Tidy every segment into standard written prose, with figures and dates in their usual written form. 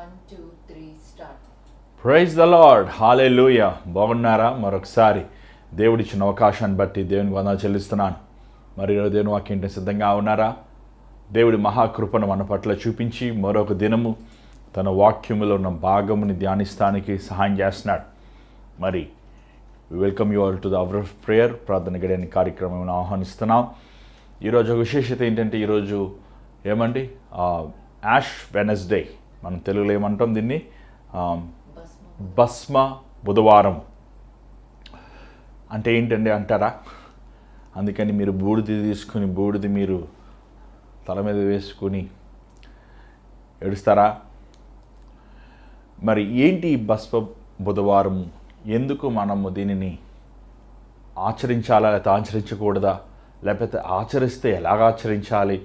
1, 2, 3, start. Praise the lord, హల్లెలూయా. బాగున్నారా? మరొకసారి దేవుడిచ్చిన అవకాశాన్ని బట్టి దేవునికి వందనాలు చెల్లిస్తున్నాను. మరి ఈరోజు దేవుని వాక్యం సిద్ధంగా ఉన్నారా? దేవుడి మహాకృపను మన పట్ల చూపించి మరొక దినము తన వాక్యములో ఉన్న భాగముని ధ్యానిస్తానికి సహాయం చేస్తున్నాడు. మరి welcome you all to the hour of prayer, ప్రార్థన గడియని కార్యక్రమం ఆహ్వానిస్తున్నాం. ఈరోజు ఒక విశేషత ఏంటంటే, ఈరోజు ఏమండి యాష్ వెనస్డే, మనం తెలుగులో ఏమంటాం దీన్ని, భస్మ బుధవారం అంటే ఏంటండి అంటారా? అందుకని మీరు బూడిది మీరు తల మీద వేసుకుని ఏడుస్తారా? మరి ఏంటి ఈ భస్మ బుధవారం? ఎందుకు మనము దీనిని ఆచరించాలా, లేకపోతే ఆచరించకూడదా, లేకపోతే ఆచరిస్తే ఎలాగ ఆచరించాలి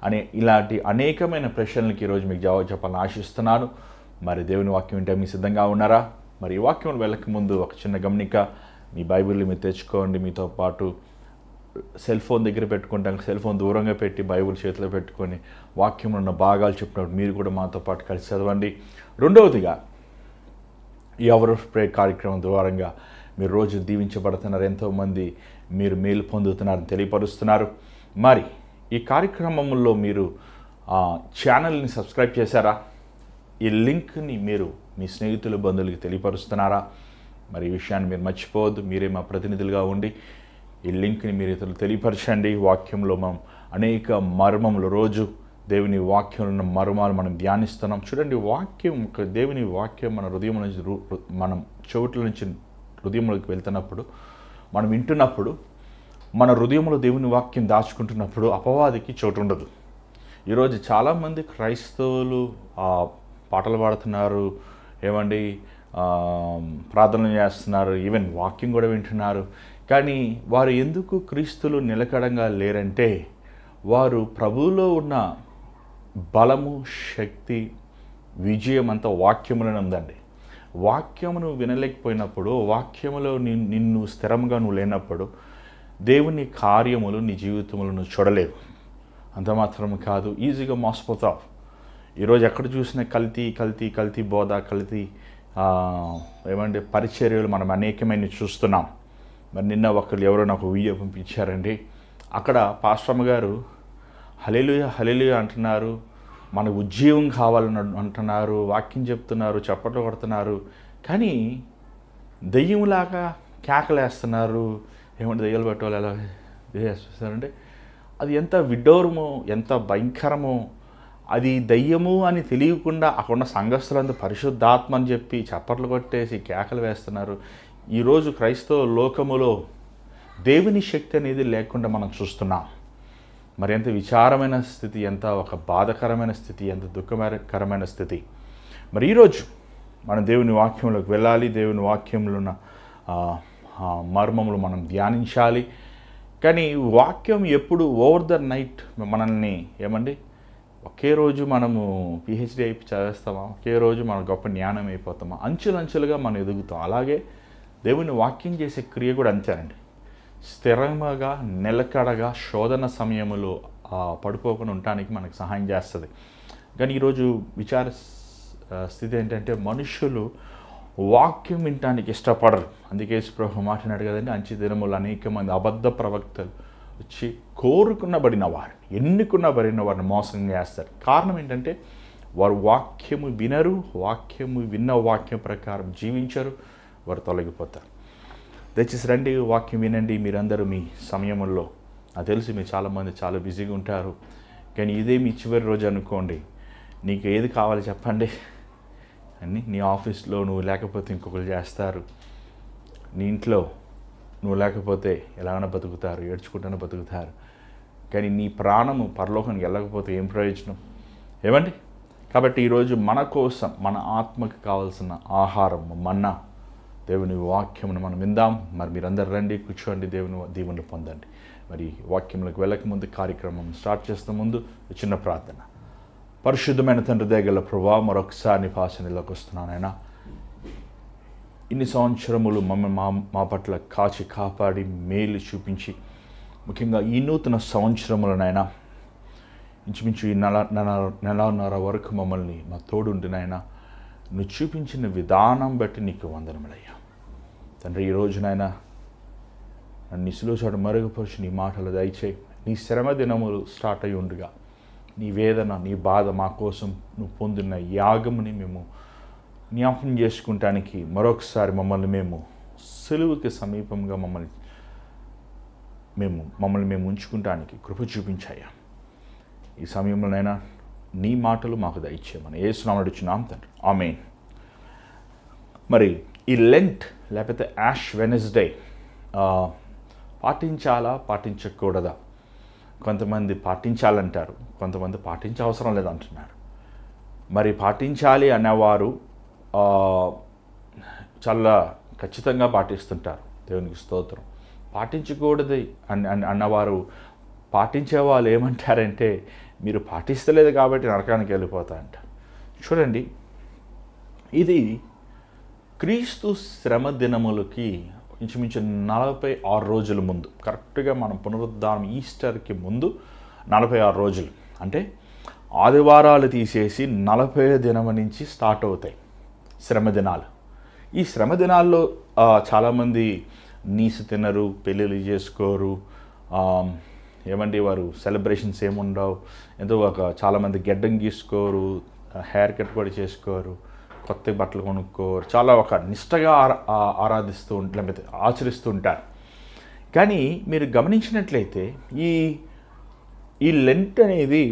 అనే ఇలాంటి అనేకమైన ప్రశ్నలకి ఈరోజు మీకు జవాబు చెప్పాలని ఆశిస్తున్నాను. మరి దేవుని వాక్యం వింటే మీ సిద్ధంగా ఉన్నారా? మరి ఈ వాక్యం వెళ్ళక ముందు ఒక చిన్న గమనిక, మీ బైబిల్ని మీరు తెచ్చుకోండి. మీతో పాటు సెల్ ఫోన్ దగ్గర పెట్టుకుంటాం, సెల్ ఫోన్ దూరంగా పెట్టి బైబిల్ చేతిలో పెట్టుకొని వాక్యంలో ఉన్న భాగాలు చెప్పినప్పుడు మీరు కూడా మాతో పాటు కలిసి చదవండి. రెండవదిగా, ఈ అవర్ ఆఫ్ ప్రేయర్ కార్యక్రమం ద్వారంగా మీరు రోజు దీవించబడుతున్నారు, ఎంతోమంది మీరు మేలు పొందుతున్నారని తెలియపరుస్తున్నారు. మరి ఈ కార్యక్రమంలో మీరు ఛానల్ని సబ్స్క్రైబ్ చేశారా? ఈ లింక్ని మీరు మీ స్నేహితులు, బంధువులకి తెలియపరుస్తున్నారా? మరి ఈ విషయాన్ని మీరు మర్చిపోవద్దు. మీరే మా ప్రతినిధులుగా ఉండి ఈ లింక్ని మీరు ఇతరులు తెలియపరచండి. వాక్యంలో మనం అనేక మర్మములు, రోజు దేవుని వాక్యంలో ఉన్న మర్మాలు మనం ధ్యానిస్తున్నాం. చూడండి, వాక్యం, దేవుని వాక్యం మన హృదయం నుంచి, మనం చెవుట్ల నుంచి హృదయంలోకి వెళ్తున్నప్పుడు, మనం వింటున్నప్పుడు, మన హృదయంలో దేవుని వాక్యం దాచుకుంటున్నప్పుడు అపవాదికి చోటు ఉండదు. ఈరోజు చాలామంది క్రైస్తవులు పాటలు పాడుతున్నారు, ఏమండి ప్రార్థనలు చేస్తున్నారు, ఈవెన్ వాక్యం కూడా వింటున్నారు. కానీ వారు ఎందుకు క్రీస్తులు నిలకడంగా లేరంటే, వారు ప్రభువులో ఉన్న బలము, శక్తి, విజయం అంతా వాక్యములోనే ఉందండి. వాక్యమును వినలేకపోయినప్పుడు, వాక్యములో నిన్ను స్థిరంగా నువ్వు లేనప్పుడు దేవుని కార్యములు నీ జీవితంలో నువ్వు చూడలేవు. అంత మాత్రం కాదు, ఈజీగా మోసపోతావు. ఈరోజు ఎక్కడ చూసినా కల్తీ బోధ, కల్తీ ఏమంటే పరిచర్యలు మనం అనేకమైన చూస్తున్నాం. మరి నిన్న ఒకళ్ళు ఎవరో నాకు వీడియో పంపించారండి. అక్కడ పాస్టమ్మ గారు హల్లెలూయా అంటున్నారు, మన ఉద్యోగం కావాలని అంటున్నారు, వాక్యం చెప్తున్నారు, చప్పట్లు కొడుతున్నారు, కానీ దెయ్యంలాగా కేకలేస్తున్నారు. ఏమంటే దెయ్యాలు పెట్టేవాళ్ళు ఎలా వేస్తారంటే, అది ఎంత విడ్డూరమో, ఎంత భయంకరమో. అది దయ్యము అని తెలియకుండా అక్కడున్న సంఘస్థులంతా పరిశుద్ధాత్మ అని చెప్పి చప్పట్లు కొట్టేసి కేకలు వేస్తున్నారు. ఈరోజు క్రైస్తవ లోకములో దేవుని శక్తి అనేది లేకుండా మనం చూస్తున్నాం. మరి ఎంత విచారమైన స్థితి, ఎంత ఒక బాధకరమైన స్థితి, ఎంత దుఃఖకరమైన స్థితి. మరి ఈరోజు మనం దేవుని వాక్యంలోకి వెళ్ళాలి, దేవుని వాక్యంలో ఉన్న మర్మములు మనం ధ్యానించాలి. కానీ వాక్యం ఎప్పుడు ఓవర్ ద నైట్ మనల్ని ఏమండి ఒకే రోజు మనము పిహెచ్డి అయిపోయి చదివేస్తామా? ఒకే రోజు మన గొప్ప జ్ఞానం అయిపోతామా? అంచులంచులుగా మనం ఎదుగుతాం. అలాగే దేవుని వాక్యం చేసే క్రియ కూడా అంతేనండి. స్థిరంగా, నిలకడగా శోధన సమయంలో పడిపోకుండా ఉండటానికి మనకు సహాయం చేస్తుంది. కానీ ఈరోజు విచార స్థితి ఏంటంటే, మనుషులు వాక్యం వినటానికి ఇష్టపడరు. అందుకే ప్రభు మాట్లాడాడు కదండి, అంచె దినములు అనేక మంది అబద్ధ ప్రవక్తలు వచ్చి ఎన్నుకున్న వారిని మోసం చేస్తారు. కారణం ఏంటంటే, వారు వాక్యము వినరు, విన్న వాక్యం ప్రకారం జీవించరు, వారు తొలగిపోతారు. దయచేసి రండి, వాక్యం వినండి. మీరందరూ మీ సమయంలో, నాకు తెలిసి మీరు చాలామంది చాలా బిజీగా ఉంటారు, కానీ ఇదే మీ చివరి రోజు అనుకోండి. నీకు ఏది కావాలి చెప్పండి అని. నీ ఆఫీస్లో నువ్వు లేకపోతే ఇంకొకరు చేస్తారు, నీ ఇంట్లో నువ్వు లేకపోతే ఎలాగైనా బతుకుతారు, ఏడ్చుకుంటూనే బతుకుతారు. కానీ నీ ప్రాణము పరలోకానికి వెళ్ళకపోతే ఏం ప్రయోజనం? ఏమండి? కాబట్టి ఈరోజు మన కోసం, మన ఆత్మకి కావాల్సిన ఆహారం మన్నా, దేవుని వాక్యమును మనం విందాం. మరి మీరందరూ రండి, కూర్చోండి, దేవుని దీవెనలు పొందండి. మరి వాక్యంలోకి వెళ్ళకముందు, కార్యక్రమం స్టార్ట్ చేస్తున్న ముందు చిన్న ప్రార్థన. పరిశుద్ధమైన తండ్రి దయగల ప్రభువా, మరొకసారి నీ పాసనలోకి వస్తున్నాను ఆయన. ఇన్ని సంవత్సరములు మా పట్ల కాచి కాపాడి మేలు చూపించి, ముఖ్యంగా ఈ నూతన సంవత్సరములనైనా ఇంచుమించు ఈ నెలన్నర వరకు మమ్మల్ని మా తోడుండి నాయన నువ్వు చూపించిన విధానం బట్టి నీకు వందనములయ్యా. తండ్రి, ఈ రోజునైనా నన్ను నిసులో చోట మరుగుపరిచి నీ మాటలు దయచేయి. నీ శ్రమ దినములు స్టార్ట్ అయి ఉండగా నీ వేదన, నీ బాధ మా కోసం నువ్వు పొందిన యాగముని మేము జ్ఞాపకం చేసుకుంటానికి మరొకసారి మేము సిలువకి సమీపంగా మమ్మల్ని మేము ఉంచుకుంటానికి కృప చూపించాయా. ఈ సమయంలోనైనా నీ మాటలు మాకు దయచేయమని యేసునామములో అడుగుచున్నాం తండ్రి, ఆమేన్. మరి ఈ లెంట్ లేకపోతే యాష్ వెనస్డే పాటించాలా పాటించకూడదా? కొంతమంది పాటించాలంటారు, కొంతమంది పాటించవసరం లేదంటున్నారు. మరి పాటించాలి అనేవారు చాలా ఖచ్చితంగా పాటిస్తుంటారు, దేవునికి స్తోత్రం. పాటించకూడదు అన్నవారు, పాటించే వాళ్ళు ఏమంటారంటే మీరు పాటిస్తలేదు కాబట్టి నరకానికి వెళ్ళిపోతా అంటారు. చూడండి, ఇది క్రీస్తు శ్రమ దినములకి ఇంచుమించు 46 రోజుల ముందు, కరెక్ట్గా మనం పునరుద్ధానం ఈస్టర్కి ముందు 46 రోజులు, అంటే ఆదివారాలు తీసేసి 40వ దినం నుంచి స్టార్ట్ అవుతాయి శ్రమ దినాలు. ఈ శ్రమ దినాల్లో చాలామంది నీసు తినరు, పెళ్ళిళ్ళు చేసుకోరు, ఏమంటే వారు సెలబ్రేషన్స్ ఏముండవు, ఎంతో చాలామంది గెడ్డం గీసుకోరు, హెయిర్ కట్ కూడా చేసుకోరు, కొత్త బట్టలు కొనుక్కోరు, చాలా ఒక నిష్టగా లేకపోతే ఆచరిస్తూ ఉంటారు. కానీ మీరు గమనించినట్లయితే ఈ లెంట్ అనేది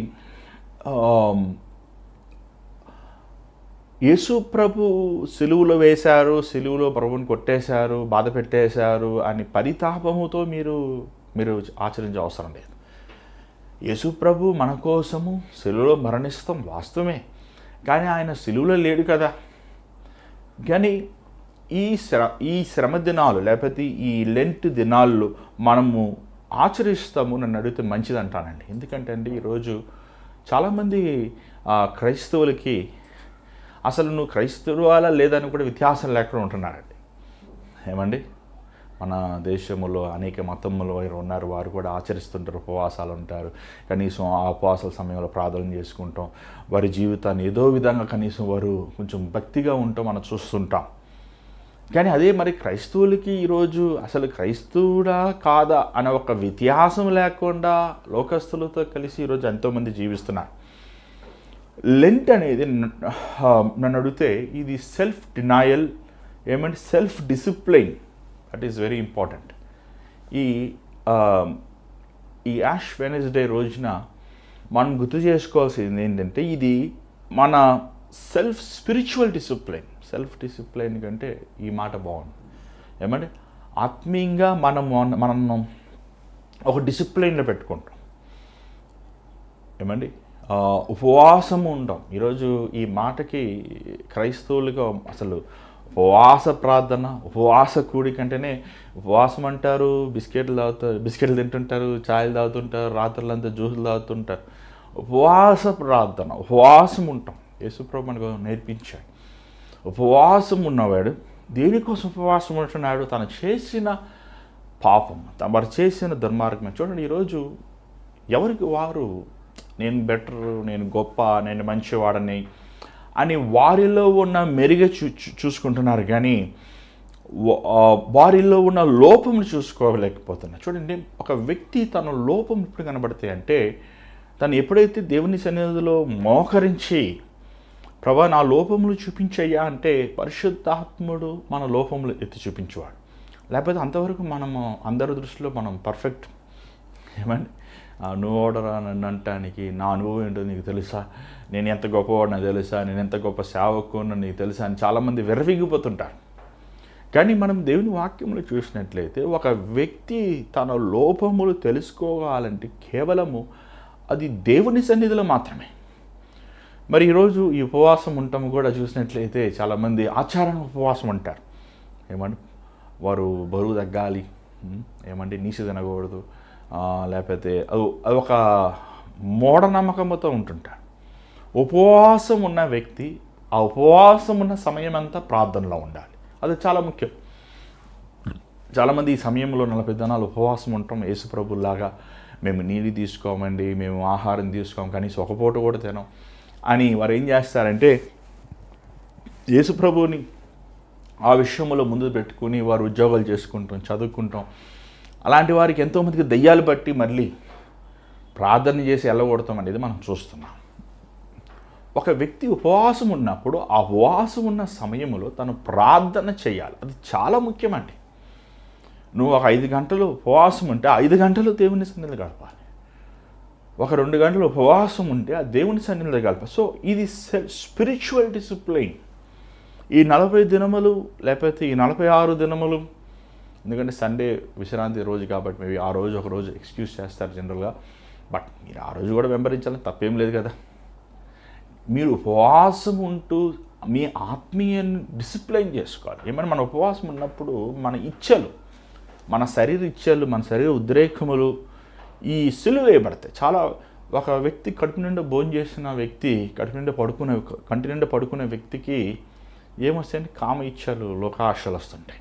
యేసు ప్రభు సిలువలో వేశారు, సిలువలో ప్రభువుని కొట్టేశారు, బాధ పెట్టేశారు అని పరితాపముతో మీరు ఆచరించే అవసరం లేదు. యేసు ప్రభు మన కోసము సిలువలో మరణిస్తాం వాస్తవమే, కానీ ఆయన సిలువలో లేడు కదా. కానీ ఈ శ్రమ దినాలు లేకపోతే ఈ లెంట్ దినాల్లో మనము ఆచరిస్తాము నన్ను అడిగితే మంచిది అంటానండి. ఎందుకంటే అండి, ఈరోజు చాలామంది క్రైస్తవులకి అసలు నువ్వు క్రైస్తవులా లేదని కూడా వ్యత్యాసం లేకుండా ఉంటున్నారండి. ఏమండి, మన దేశంలో అనేక మతములు వారు ఉన్నారు, వారు కూడా ఆచరిస్తుంటారు, ఉపవాసాలు ఉంటారు. కనీసం ఆ ఉపవాసాల సమయంలో ప్రార్థన చేసుకుంటాం, వారి జీవితాన్ని ఏదో విధంగా కనీసం వారు కొంచెం భక్తిగా ఉంటాం మనం చూస్తుంటాం. కానీ అదే మరి క్రైస్తవులకి ఈరోజు అసలు క్రైస్తవుడా కాదా అనే ఒక వ్యత్యాసం లేకుండా లోకస్తులతో కలిసి ఈరోజు ఎంతోమంది జీవిస్తున్నారు. లెంట్ అనేది నన్ను అడిగితే ఇది సెల్ఫ్ డినాయల్, ఏమంటే self discipline, that is very important. ఈ యాష్ వెనస్డే రోజున మనం గుర్తు చేసుకోవాల్సింది ఏంటంటే ఇది మన స్పిరిచువల్ డిసిప్లైన్. సెల్ఫ్ డిసిప్లైన్ కంటే ఈ మాట బాగుంది. ఏమంటే ఆత్మీయంగా మనం ఒక డిసిప్లైన్లో పెట్టుకుంటాం. ఏమండి, ఉపవాసం ఉంటాం. ఈరోజు ఈ మాటకి క్రైస్తవులుగా అసలు ఉపవాస ప్రార్థన, ఉపవాస కూడికంటేనే ఉపవాసం అంటారు, బిస్కెట్లు తింటుంటారు, ఛాయలు తాగుతుంటారు, రాత్రులంతా జ్యూసులు తాగుతుంటారు. ఉపవాస ప్రార్థన, ఉపవాసం ఉంటాం. యేసుప్రభు మనకు నేర్పించాడు. ఉపవాసం ఉన్నవాడు దేనికోసం ఉపవాసం ఉంటున్నాడు? తను చేసిన పాపం, వారు చేసిన దుర్మార్గం. చూడండి, ఈరోజు ఎవరికి వారు నేను బెటర్, నేను గొప్ప, నేను మంచివాడని అని వారిలో ఉన్న మెరుగ చూసుకుంటున్నారు, కానీ వారిలో ఉన్న లోపమును చూసుకోలేకపోతున్నారు. చూడండి, ఒక వ్యక్తి తన లోపం ఎప్పుడు కనబడతాయి అంటే తను ఎప్పుడైతే దేవుని సన్నిధిలో మోకరించి ప్రభా నా లోపములు చూపించయ్యా అంటే పరిశుద్ధాత్ముడు మన లోపములు ఎత్తి చూపించేవాడు. లేకపోతే అంతవరకు మనము అందరి దృష్టిలో మనం పర్ఫెక్ట్. ఏమండి, నువ్వు ఓడరా నన్ను అంటానికి నా అనుభవం ఏంటో నీకు తెలుసా, నేను ఎంత గొప్పవాడినో తెలుసా, నేను ఎంత గొప్ప సేవకునో నీకు తెలుసా అని చాలామంది విర్రవీగిపోతుంటారు. కానీ మనం దేవుని వాక్యంలో చూసినట్లయితే ఒక వ్యక్తి తన లోపములు తెలుసుకోవాలంటే కేవలము అది దేవుని సన్నిధిలో మాత్రమే. మరి ఈరోజు ఈ ఉపవాసం ఉంటాము కూడా చూసినట్లయితే చాలామంది ఆచారం ఉపవాసం ఉంటారు. ఏమంటే వారు బరువు తగ్గాలి, ఏమంటే నీసు తినకూడదు, లేకపోతే అది ఒక మూఢనమ్మకంతో ఉంటుంటారు. ఉపవాసం ఉన్న వ్యక్తి ఆ ఉపవాసం ఉన్న సమయం అంతా ప్రార్థనలో ఉండాలి. అది చాలా ముఖ్యం. చాలామంది ఈ సమయంలో 40 దినాలు ఉపవాసం ఉంటాం, యేసుప్రభులాగా మేము నీళ్ళు తీసుకోమండి, మేము ఆహారం తీసుకోము, కనీసం ఒక పూట కూడా తినం అని వారు ఏం చేస్తారంటే యేసు ప్రభువుని ఆ విషయంలో ముందు పెట్టుకుని వారు ఉద్యోగాలు చేసుకుంటాం, చదువుకుంటాం. అలాంటి వారికి ఎంతోమందికి దెయ్యాలు బట్టి మళ్ళీ ప్రార్థన చేసి వెళ్ళగొడతాం అనేది మనం చూస్తున్నాం. ఒక వ్యక్తి ఉపవాసం ఉన్నప్పుడు ఆ ఉపవాసం ఉన్న సమయంలో తను ప్రార్థన చేయాలి. అది చాలా ముఖ్యమండి. నువ్వు ఒక 5 గంటలు ఉపవాసం ఉంటే 5 గంటలు దేవుని సన్నిధిలో గడపాలి. ఒక 2 గంటలు ఉపవాసం ఉంటే ఆ దేవుని సన్నిధిలో గడపాలి. సో ఇది స్పిరిచువల్ డిసిప్లైన్. ఈ 40 దినములు లేకపోతే ఈ 46 దినములు, ఎందుకంటే సండే విశ్రాంతి రోజు కాబట్టి మేబీ ఆ రోజు ఒక రోజు ఎక్స్క్యూజ్ చేస్తారు జనరల్గా. బట్ మీరు ఆ రోజు కూడా వెంబడించాలని తప్పేం లేదు కదా. మీరు ఉపవాసం ఉంటూ మీ ఆత్మీయాన్ని డిసిప్లైన్ చేసుకోవాలి. ఏమైనా మన ఉపవాసం ఉన్నప్పుడు మన ఇచ్చలు, మన శరీర ఇచ్చలు, మన శరీర ఉద్రేకములు ఈ సిలువ వేయబడతాయి. చాలా ఒక వ్యక్తి కడుపు నిండా భోజనం చేసిన వ్యక్తి కంటి నిండా పడుకునే వ్యక్తికి ఏమొస్తాయంటే కామ ఇచ్చలు, లోకాశలు వస్తుంటాయి.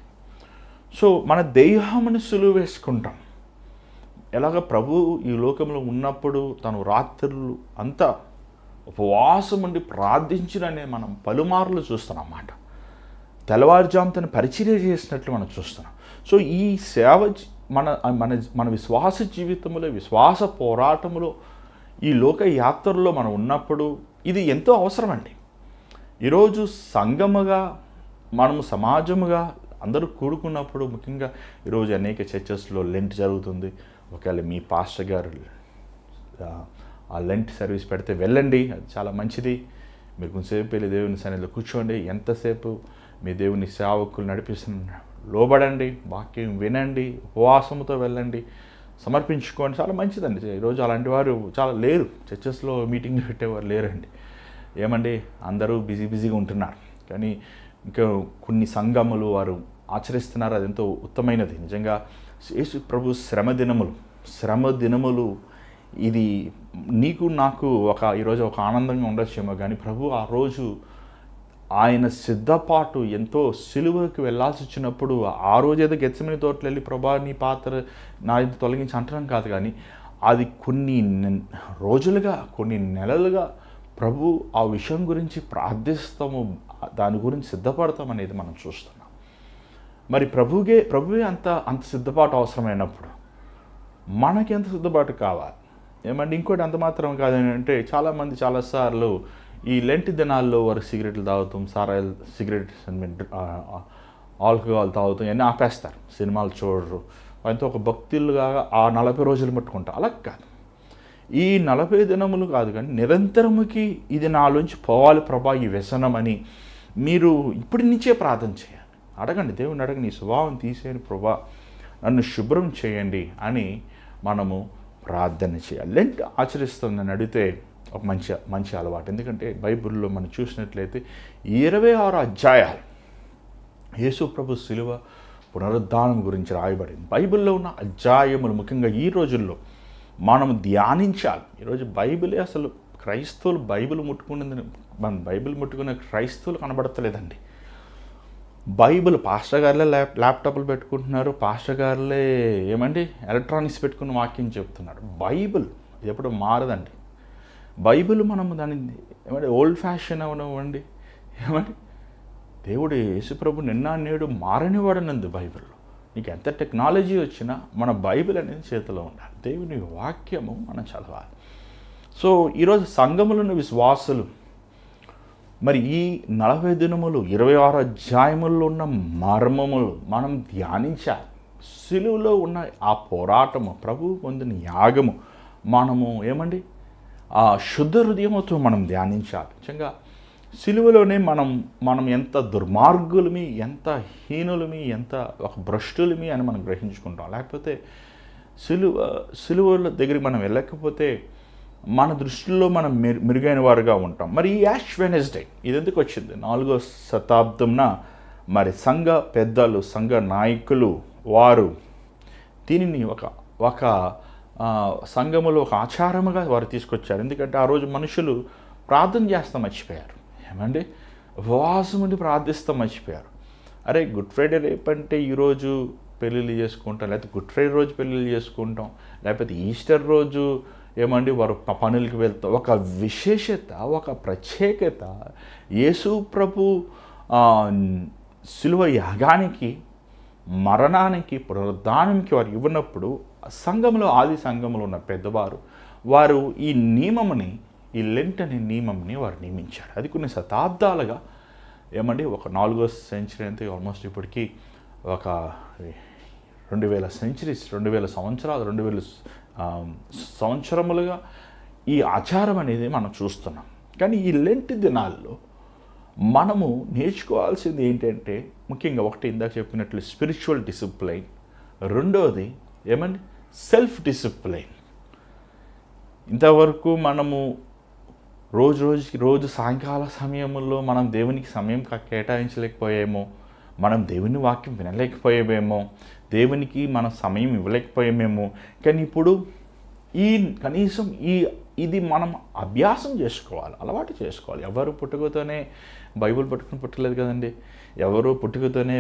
సో మన దేహముని సిలువ వేసుకుంటాం. ఎలాగ ప్రభు ఈ లోకంలో ఉన్నప్పుడు తను రాత్రులు అంతా ఉపవాసం ఉండి ప్రార్థించిననే మనం పలుమార్లు చూస్తున్నాం అన్నమాట. తెల్లవారుజాము తను పరిచర్య చేసినట్లు మనం చూస్తున్నాం. సో ఈ సేవ మన మన మన విశ్వాస జీవితంలో, విశ్వాస పోరాటంలో, ఈ లోక యాత్రలో మనం ఉన్నప్పుడు ఇది ఎంతో అవసరమండి. ఈరోజు సంఘముగా మనము సమాజముగా అందరూ కూడుకున్నప్పుడు, ముఖ్యంగా ఈరోజు అనేక చర్చెస్లో లెంట్ జరుగుతుంది. ఒకవేళ మీ పాస్టర్ గారు ఆ లెంట్ సర్వీస్ పెడితే వెళ్ళండి, అది చాలా మంచిది. మీరు కొంచెంసేపు వెళ్ళి దేవుని సన్నిధిలో కూర్చోండి. ఎంతసేపు మీ దేవుని సేవకులు నడిపిస్తున్న లోబడండి, వాక్యం వినండి, ఉపవాసంతో వెళ్ళండి, సమర్పించుకోండి. చాలా మంచిదండి. ఈరోజు అలాంటి వారు చాలా లేరు. చర్చెస్లో మీటింగ్లు పెట్టేవారు లేరండి. ఏమండి, అందరూ బిజీగా ఉంటున్నారు. కానీ ఇంకా కొన్ని సంఘములు వారు ఆచరిస్తున్నారు. అది ఎంతో ఉత్తమైనది. నిజంగా యేసు ప్రభు శ్రమ దినములు ఇది నీకు నాకు ఈరోజు ఒక ఆనందంగా ఉండొచ్చేమో, కానీ ప్రభు ఆ రోజు ఆయన సిద్ధపాటు ఎంతో సిలువకి వెళ్ళాల్సి వచ్చినప్పుడు ఆ రోజు ఏదో గెత్సెమనీ తోటలో వెళ్ళి ప్రభా నీ పాత్ర నా ఇది తొలగించి అంటడం కాదు, కానీ అది కొన్ని రోజులుగా, కొన్ని నెలలుగా ప్రభు ఆ విషయం గురించి ప్రార్థిస్తాము, దాని గురించి సిద్ధపడతాం అనేది మనం చూస్తున్నాం. మరి ప్రభువే అంత సిద్ధపాటు అవసరమైనప్పుడు మనకి ఎంత సిద్ధపాటు కావాలి? ఏమంటే ఇంకోటి అంత మాత్రం కాదంటే, చాలామంది చాలాసార్లు ఈ లెంట్ దినాల్లో వారు సిగరెట్లు తాగుతాం, సిగరెట్స్ ఆల్కహాల్ తాగుతాం, ఇవన్నీ ఆపేస్తారు. సినిమాలు చూడరు. అంతా ఒక భక్తులుగా ఆ 40 రోజులు పట్టుకుంటారు. అలా కాదు. ఈ 40 దినములు కాదు, కానీ నిరంతరముకి ఇది నాలోంచి పోవాలి ప్రభా ఈ వ్యసనం అని మీరు ఇప్పటి నుంచే ప్రార్థన చేయాలి. అడగండి, దేవుని అడగండి, నీ స్వభావం తీసేయని ప్రభా నన్ను శుభ్రం చేయండి అని మనము ప్రార్థన చేయాలి. లెంట్ ఆచరిస్తుందని అడిగితే ఒక మంచి అలవాటు. ఎందుకంటే బైబిల్లో మనం చూసినట్లయితే 26 అధ్యాయాలు యేసు ప్రభు శిలువ పునరుద్ధానం గురించి రాయబడింది. బైబిల్లో ఉన్న అధ్యాయములు ముఖ్యంగా ఈ రోజుల్లో మనం ధ్యానించాలి. ఈరోజు బైబిలే అసలు క్రైస్తవులు బైబిల్ ముట్టుకునే క్రైస్తవులు కనబడతలేదండి. బైబిల్ పాస్టర్ గారులే ల్యాప్టాప్లు పెట్టుకుంటున్నారు, పాస్టర్ గారులే ఏమండి ఎలక్ట్రానిక్స్ పెట్టుకుని వాక్యం చెప్తున్నారు. బైబిల్ ఇది ఎప్పుడు మారదండి. బైబిల్ మనము దాన్ని ఏమంటే ఓల్డ్ ఫ్యాషన్ అవనివ్వండి, ఏమండి దేవుడు యేసుప్రభు నిన్న నేడు మారనివాడనంది బైబిల్లో. నీకు ఎంత టెక్నాలజీ వచ్చినా మన బైబిల్ అనేది చేతిలో ఉండాలి. దేవుని వాక్యము మనం చదవాలి. సో ఈరోజు సంఘములను విశ్వాసులు మరి ఈ 40 దినములు 26 అధ్యాయముల్లో ఉన్న మర్మములు మనం ధ్యానించాలి. సిలువలో ఉన్న ఆ పోరాటము, ప్రభువు పొందిన యాగము మనము ఏమండి ఆ శుద్ధ హృదయముతో మనం ధ్యానించాలి. నిజంగా సిలువలోనే మనం ఎంత దుర్మార్గులమి, ఎంత హీనులమి, ఎంత ఒక భ్రష్టులమి అని మనం గ్రహించుకుంటాం. లేకపోతే సిలువల దగ్గరికి మనం వెళ్ళకపోతే మన దృష్టిలో మనం మెరుగైన వారుగా ఉంటాం. మరి ఈ యాష్ వెనస్డే ఇది ఎందుకు వచ్చింది? 4వ శతాబ్దంన మరి సంఘ పెద్దలు, సంఘ నాయకులు వారు దీనిని ఒక సంఘములో ఒక ఆచారముగా వారు తీసుకొచ్చారు. ఎందుకంటే ఆ రోజు మనుషులు ప్రార్థన చేస్తాం మర్చిపోయారు. ఏమండి ఉపవాసం ఉండి ప్రార్థిస్తాం మర్చిపోయారు. అరే గుడ్ ఫ్రైడే రేపంటే ఈరోజు పెళ్ళిళ్ళు చేసుకుంటాం, లేకపోతే గుడ్ ఫ్రైడే రోజు పెళ్ళిళ్ళు చేసుకుంటాం, లేకపోతే ఈస్టర్ రోజు ఏమండి వారు పనులకి వెళ్తాం. ఒక విశేషత, ఒక ప్రత్యేకత యేసు ప్రభు సిలువ యాగానికి, మరణానికి, పునరుద్ధానానికి వారు ఇవ్వనప్పుడు సంఘంలో, ఆది సంఘంలో ఉన్న పెద్దవారు వారు ఈ నియమముని, ఈ లెంట్ అనే నియమంని వారు నియమించారు. అది కొన్ని శతాబ్దాలుగా ఒక 4వ సెంచరీ అంతే, ఆల్మోస్ట్ ఇప్పటికీ ఒక 2000 సెంచరీస్, 2000 సంవత్సరాలు, 2000 సంవత్సరములుగా ఈ ఆచారం అనేది మనం చూస్తున్నాం. కానీ ఈ లెంట్ దినాల్లో మనము నేర్చుకోవాల్సింది ఏంటంటే, ముఖ్యంగా ఒకటి ఇందాక చెప్పినట్లు స్పిరిచువల్ డిసిప్లైన్, రెండోది సెల్ఫ్ డిసిప్లైన్. ఇంతవరకు మనము రోజు సాయంకాల సమయంలో మనం దేవునికి సమయం కేటాయించలేకపోయామో, మనం దేవుని వాక్యం వినలేకపోయామేమో, దేవునికి మనం సమయం ఇవ్వలేకపోయామేమో. కానీ ఇప్పుడు కనీసం ఇది మనం అభ్యాసం చేసుకోవాలి, అలవాటు చేసుకోవాలి. ఎవరు పుట్టుకతోనే బైబిల్ పట్టుకుని పుట్టలేదు కదండి, ఎవరు పుట్టుకతోనే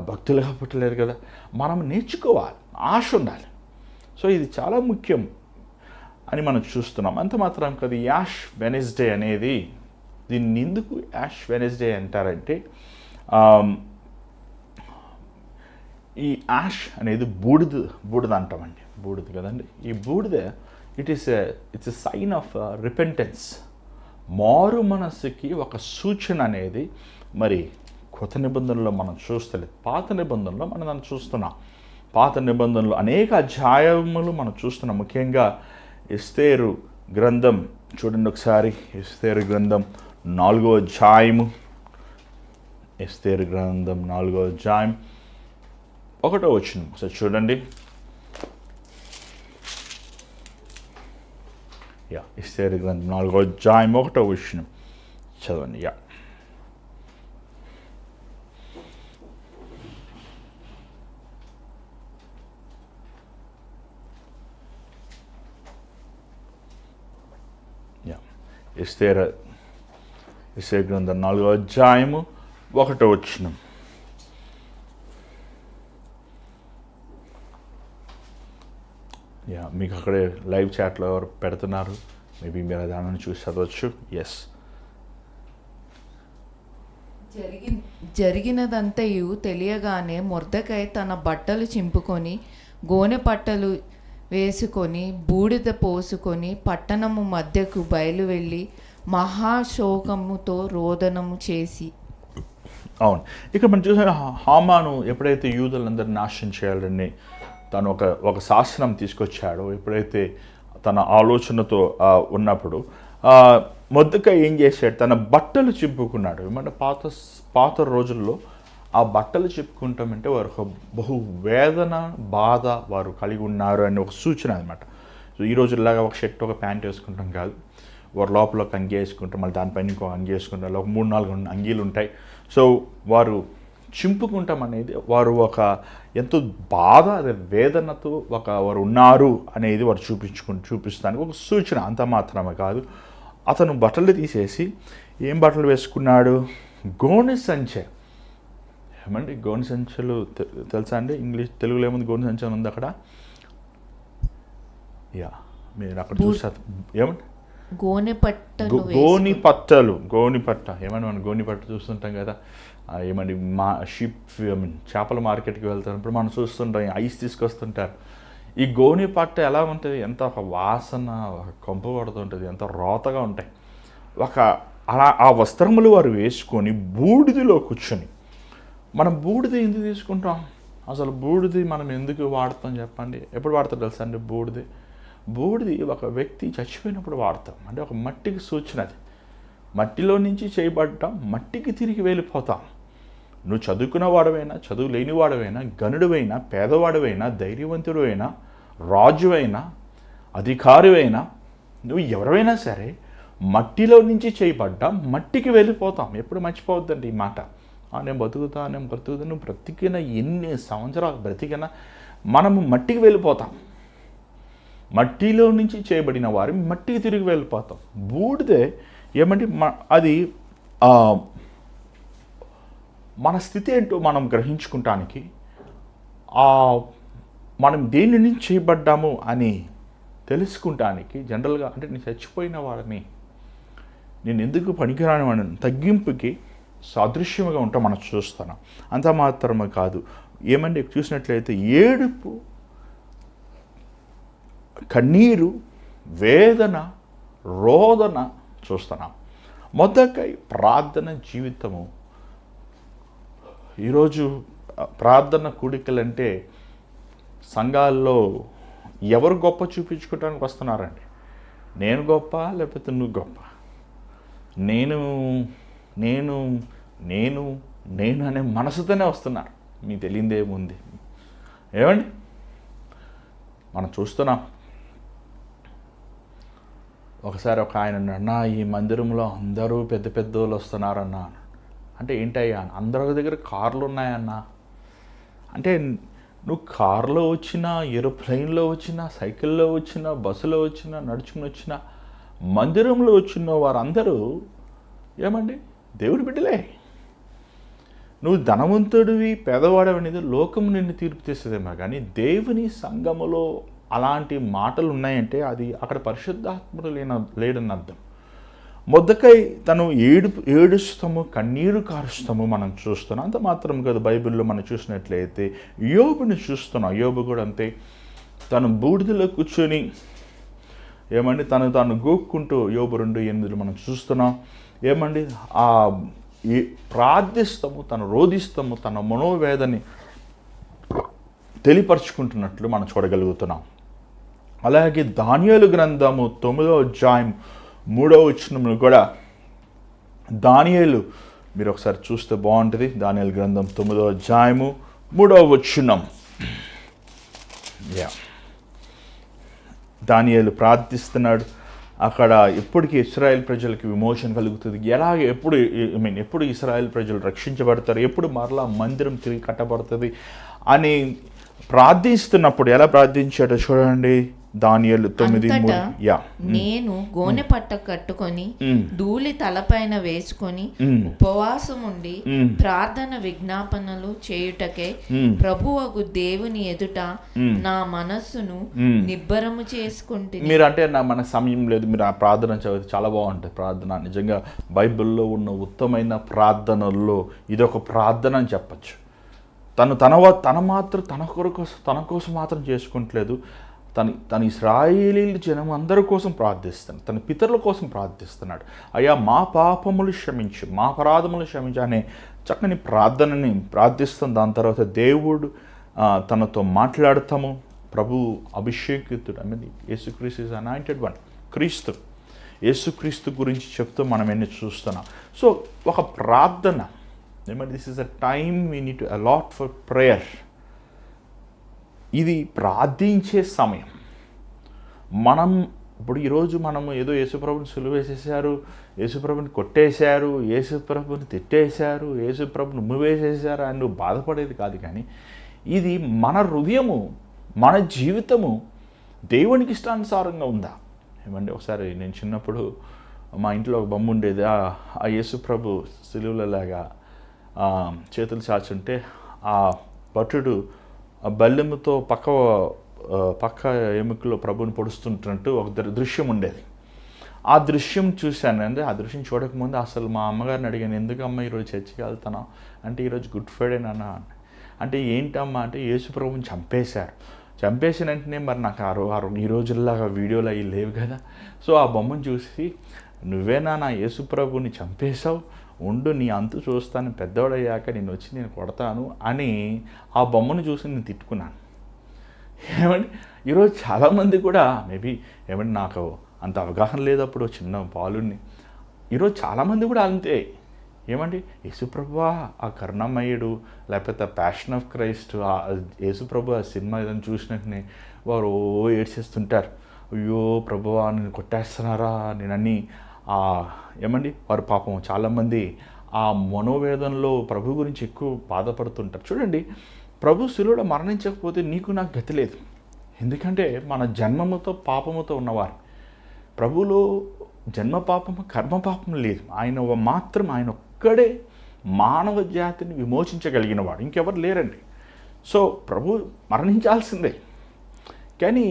భక్తులుగా పుట్టలేదు కదా. మనం నేర్చుకోవాలి, ఆశ ఉండాలి. సో ఇది చాలా ముఖ్యం అని మనం చూస్తున్నాం. అంత మాత్రం కదా, యాష్ వెనస్డే అనేది, దీన్ని ఎందుకు యాష్ వెనస్డే అంటారంటే, ఈ యాష్ అనేది బూడిద అంటామండి, బూడిద కదండి. ఈ బూడిద it's a sign of repentance, మారు మనస్సుకి ఒక సూచన అనేది మరి కొత్త నిబంధనలో మనం చూస్తలేదు, పాత నిబంధనలో మనం దాన్ని చూస్తున్నాం. పాత నిబంధనలో అనేక అధ్యాయములు మనం చూస్తున్నాం. ముఖ్యంగా ఎస్తేరు గ్రంథం చూడండి ఒకసారి. ఎస్తేరు గ్రంథం 4వ అధ్యాయము, ఎస్తేరు గ్రంథం 4వ అధ్యాయం 1వ వచనం ఒకసారి చూడండి. ఎస్తేరు గ్రంథం 4వ అధ్యాయం 1వ వచనం చదవండి. ఎస్తేరు గ్రంథం 4వ అధ్యాయము 1వ వచనం. మీకు అక్కడే లైవ్ చాట్లో ఎవరు పెడుతున్నారు, మేబీ మీరు దానిని చూసి చదవచ్చు. జరిగినదంతయు తెలియగానే మొర్దెకై తన బట్టలు చింపుకొని, గోనె పట్టలు వేసుకొని, బూడిద పోసుకొని పట్టణము మధ్యకు బయలు వెళ్ళి మహాశోకముతో రోదనము చేసి. అవును, ఇక్కడ మనం చూసిన హామాను ఎప్పుడైతే యూదులందరినీ నాశనం చేయాలని తను ఒక శాసనం తీసుకొచ్చాడో, ఎప్పుడైతే తన ఆలోచనతో ఉన్నప్పుడు మొర్దెకై ఏం చేశాడు, తన బట్టలు చింపుకున్నాడు. ఏమంటే పాత రోజుల్లో ఆ బట్టలు చెప్పుకుంటామంటే వారు ఒక బహు వేదన, బాధ వారు కలిగి ఉన్నారు అనే ఒక సూచన అనమాట. సో ఈ రోజులాగా ఒక షర్ట్, ఒక ప్యాంట్ వేసుకుంటాం కాదు, వారు లోపల ఒక అంగి వేసుకుంటాం, మళ్ళీ దానిపైన ఇంకో అంగి వేసుకుంటారు, ఒక 3-4 అంగీలు ఉంటాయి. సో వారు చింపుకుంటాం అనేది వారు ఒక ఎంతో బాధ, అదే వేదనతో వారు ఉన్నారు అనేది వారు చూపిస్తానికి ఒక సూచన. అంత మాత్రమే కాదు, అతను బట్టలు తీసేసి ఏం బట్టలు వేసుకున్నాడు, గోనె సంచె. ఏమండి గోనె సంచులు తెలుసా అండి? తెలుగులో ఏముంది గోనె సంచి అని ఉంది అక్కడ. మీరు అక్కడ చూస్తారు ఏమండి, గోనె పట్ట ఏమన్నా మనం గోని పట్ట చూస్తుంటాం కదా. ఏమండి చేపల మార్కెట్కి వెళ్తున్నప్పుడు మనం చూస్తుంటాం, ఐస్ తీసుకొస్తుంటారు. ఈ గోని పట్ట ఎలా ఉంటుంది, ఎంత ఒక వాసన, ఒక కొంప పడుతుంటుంది, ఎంత రోతగా ఉంటాయి. అలా ఆ వస్త్రములు వారు వేసుకొని బూడిదిలో కూర్చొని, మనం బూడిది ఎందుకు తీసుకుంటాం అసలు? బూడిది మనం ఎందుకు వాడతాం చెప్పండి? ఎప్పుడు వాడతాం తెలుసా అండి? బూడిది ఒక వ్యక్తి చచ్చిపోయినప్పుడు వాడతాం. అంటే ఒక మట్టికి సూచన. అది మట్టిలో నుంచి చేయబడ్డాం, మట్టికి తిరిగి వెళ్ళిపోతాం. నువ్వు చదువుకున్న వాడవైనా, చదువు లేని వాడవైనా, గనుడువైనా, పేదవాడువైనా, ధైర్యవంతుడు అయినా, రాజు అయినా, అధికారివైనా, నువ్వు ఎవరైనా సరే మట్టిలో నుంచి చేయబడ్డాం, మట్టికి వెళ్ళిపోతాం. ఎప్పుడు మర్చిపోవద్దండి ఈ మాట. నేను బ్రతుకుతా నువ్వు బ్రతికిన ఎన్ని సంవత్సరాలు బ్రతికినా మనము మట్టికి వెళ్ళిపోతాం. మట్టిలో నుంచి చేయబడిన వారు మట్టికి తిరిగి వెళ్ళిపోతాం. బూడిదే ఏమంటే అది మన స్థితి ఏంటో మనం గ్రహించుకుంటానికి, మనం దేని నుంచి చేయబడ్డాము అని తెలుసుకుంటానికి జనరల్గా, అంటే నేను చచ్చిపోయిన వాడిని, నేను ఎందుకు పనికిరాని వాడిని తగ్గింపుకి సాదృశ్యముగా ఉంటాం మనం చూస్తున్నాం. అంత మాత్రమే కాదు, ఏమండి చూసినట్లయితే ఏడుపు, కన్నీరు, వేదన, రోదన చూస్తున్నాం. మొదకై ప్రార్థన జీవితము. ఈరోజు ప్రార్థన కూడికలంటే సంఘాల్లో ఎవరు గొప్ప చూపించుకోవడానికి వస్తున్నారండి? నేను గొప్ప లేకపోతే నువ్వు గొప్ప? నేను నేను నేను నేను అనే మనసుతోనే వస్తున్నారు. మీకు తెలియదేముంది? ఏమండి మనం చూస్తున్నాం. ఒకసారి ఒక ఆయన అన్నా, ఈ మందిరంలో అందరూ పెద్ద పెద్ద వాళ్ళు వస్తున్నారన్నా. అంటే ఏంటయ్యా? అందరి దగ్గర కార్లు ఉన్నాయన్నా. అంటే నువ్వు కారులో వచ్చినా, ఏరోప్లెయిన్లో వచ్చినా, సైకిల్లో వచ్చినా, బస్సులో వచ్చినా, నడుచుకుని వచ్చినా, మందిరంలో వచ్చిన వారందరూ ఏమండి దేవుడి బిడ్డలే. నువ్వు ధనవంతుడివి, పేదవాడవి అనేది లోకం నిన్ను తీర్పు తీస్తుందేమో, కానీ దేవుని సంఘములో అలాంటి మాటలు ఉన్నాయంటే అది అక్కడ పరిశుద్ధాత్ముడు లేడని అర్థం. మొద్దకై తను ఏడుస్తాము, కన్నీరు కారుస్తాము మనం చూస్తున్నాం. అంత మాత్రం కాదు, బైబిల్లో మనం చూసినట్లయితే యోబుని చూస్తున్నాం. యోబు కూడా అంతే. తను బూడిదలో కూర్చొని ఏమండి తాను గోక్కుంటూ యోబు 2:8 మనం చూస్తున్నాం. ఏమండి ప్రార్థిస్తాము, తను రోధిస్తాము, తన మనోవేదని తెలియపరుచుకుంటున్నట్లు మనం చూడగలుగుతున్నాం. అలాగే దానియేలు గ్రంథము 9వ అధ్యాయం 3వ వచనమును కూడా దానియేలు మీరు ఒకసారి చూస్తే బాగుంటుంది. దానియేలు గ్రంథం 9వ అధ్యాయము 3వ వచనం. దానియేలు ప్రార్థిస్తున్నాడు. అక్కడ ఎప్పటికీ ఇశ్రాయేల్ ప్రజలకి విమోచన కలుగుతుంది, ఎప్పుడు ఇశ్రాయేల్ ప్రజలు రక్షించబడతారు, ఎప్పుడు మరలా మందిరం తిరిగి కట్టబడుతుంది అని ప్రార్థిస్తున్నప్పుడు ఎలా ప్రార్థించాడో చూడండి. దానియేలు 9:3. నేను గోనె పట్ట కట్టుకొని ధూళి తలపైన వేసుకొని ఉపవాసం ఉండి ప్రార్థన విజ్ఞాపనలు చేయుటకే ప్రభువగు దేవుని ఎదుట నా మనస్సును నిబ్బరము చేసుకుంటే. మీరు అంటే మన సమయం లేదు, మీరు ఆ ప్రార్థన చదివితే చాలా బాగుంటుంది. ప్రార్థన నిజంగా బైబిల్లో ఉన్న ఉత్తమైన ప్రార్థనల్లో ఇదొక ప్రార్థన అని చెప్పచ్చు. తన మాత్రం తన కోసం మాత్రం చేసుకుంటలేదు. తన ఇశ్రాయేలీయుల జనం అందరి కోసం ప్రార్థిస్తున్నాడు, తన పితరుల కోసం ప్రార్థిస్తున్నాడు. అయ్యా మా పాపములు క్షమించు, మా అపరాధములు క్షమించు అనే చక్కని ప్రార్థనని ప్రార్థిస్తాం. దాని తర్వాత దేవుడు తనతో మాట్లాడతాము. ప్రభు అభిషేకితుడు, యేసుక్రీస్తు ఈజ్ అనాయింటెడ్ వన్, క్రీస్తు, యేసుక్రీస్తు గురించి చెప్తూ మనం ఎన్ని చూస్తున్నాం. సో ఒక ప్రార్థన, this is a time we need to a lot for prayer. ఇది ప్రార్థించే సమయం. ఇప్పుడు ఈరోజు మనము ఏదో యేసుప్రభుని సులువ వేసేసారు, యేసుప్రభుని కొట్టేశారు, యేసుప్రభుని తిట్టేశారు, యేసుప్రభుని ఉమ్మివేసేసారు అని నువ్వు బాధపడేది కాదు. కానీ ఇది మన హృదయము, మన జీవితము దేవునికి ఇష్టానుసారంగా ఉందా? ఏమండి ఒకసారి నేను చిన్నప్పుడు మా ఇంట్లో ఒక బొమ్మ ఉండేది. ఆ యేసుప్రభు సిలువలలాగా చేతులు చాచుంటే ఆ భటుడు ఆ బల్లెముతో పక్క ఎముకలో ప్రభుని పొడుస్తుంటున్నట్టు ఒక దృశ్యం ఉండేది. ఆ దృశ్యం చూశాను. అంటే ఆ దృశ్యం చూడకముందు అసలు మా అమ్మగారిని అడిగాను, ఎందుకమ్మా ఈరోజు చర్చికి వెళ్తాను అంటే, ఈరోజు గుడ్ ఫ్రైడే నాన్న అంటే, ఏంటమ్మా అంటే యేసు ప్రభుని చంపేసిన వెంటనే మరి నాకు ఈ రోజుల్లాగా వీడియోలు అవి లేవు కదా. సో ఆ బొమ్మను చూసి, నువ్వేనా నా యేసు ప్రభుని చంపేశావు, ఉండు నీ అంతు చూస్తాను, పెద్దవాడయ్యాక నేను వచ్చి నేను కొడతాను అని ఆ బొమ్మను చూసి నేను తిట్టుకున్నాను. ఏమండి ఈరోజు చాలామంది కూడా మేబీ ఏమంటే నాకు అంత అవగాహన లేదు అప్పుడు చిన్న బాలుని. ఈరోజు చాలామంది కూడా అంతే. ఏమండి యేసుప్రభువా ఆ కరుణామయుడు, లేకపోతే ప్యాషన్ ఆఫ్ క్రైస్ట్, యేసుప్రభు ఆ సినిమా ఏదైనా చూసినట్టునే వారు ఏడ్చేస్తుంటారు. అయ్యో ప్రభువా నేను కొట్టేస్తున్నారా నేనని. ఏమండి వారు పాపం చాలామంది ఆ మనోవేదనలో ప్రభు గురించి ఎక్కువ బాధపడుతుంటారు. చూడండి, ప్రభు శిలువలో మరణించకపోతే నీకు నాకు గతి లేదు. ఎందుకంటే మన జన్మముతో పాపముతో ఉన్నవారు. ప్రభులో జన్మ పాపము కర్మ పాపం లేదు. ఆయన ఒక్కడే మానవ జాతిని విమోచించగలిగిన వాడు, ఇంకెవరు లేరండి. సో ప్రభు మరణించాల్సిందే. కానీ